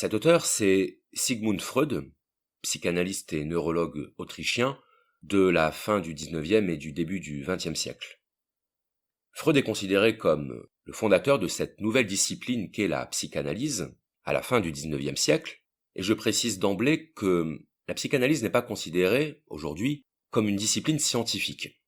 Cet auteur, c'est Sigmund Freud, psychanalyste et neurologue autrichien de la fin du XIXe et du début du XXe siècle. Freud est considéré comme le fondateur de cette nouvelle discipline qu'est la psychanalyse à la fin du XIXe siècle, et je précise d'emblée que la psychanalyse n'est pas considérée aujourd'hui comme une discipline scientifique.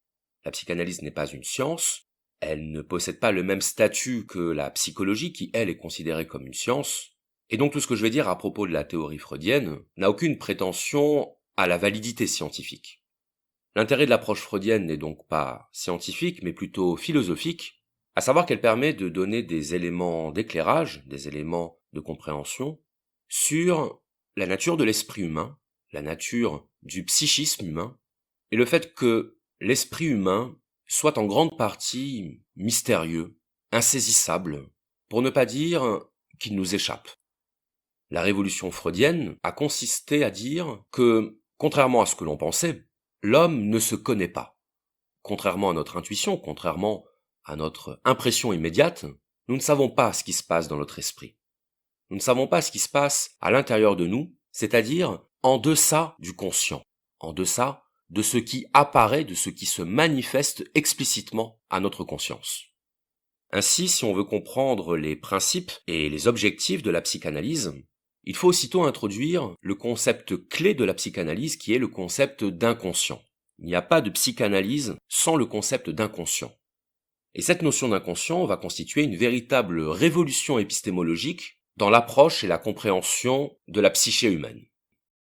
La psychanalyse n'est pas une science, elle ne possède pas le même statut que la psychologie qui, elle, est considérée comme une science, et donc tout ce que je vais dire à propos de la théorie freudienne n'a aucune prétention à la validité scientifique. L'intérêt de l'approche freudienne n'est donc pas scientifique, mais plutôt philosophique, à savoir qu'elle permet de donner des éléments d'éclairage, des éléments de compréhension, sur la nature de l'esprit humain, la nature du psychisme humain, et le fait que l'esprit humain soit en grande partie mystérieux, insaisissable, pour ne pas dire qu'il nous échappe. La révolution freudienne a consisté à dire que, contrairement à ce que l'on pensait, l'homme ne se connaît pas. Contrairement à notre intuition, contrairement à notre impression immédiate, nous ne savons pas ce qui se passe dans notre esprit. Nous ne savons pas ce qui se passe à l'intérieur de nous, c'est-à-dire en deçà du conscient, en deçà de ce qui apparaît, de ce qui se manifeste explicitement à notre conscience. Ainsi, si on veut comprendre les principes et les objectifs de la psychanalyse, il faut aussitôt introduire le concept clé de la psychanalyse qui est le concept d'inconscient. Il n'y a pas de psychanalyse sans le concept d'inconscient. Et cette notion d'inconscient va constituer une véritable révolution épistémologique dans l'approche et la compréhension de la psyché humaine.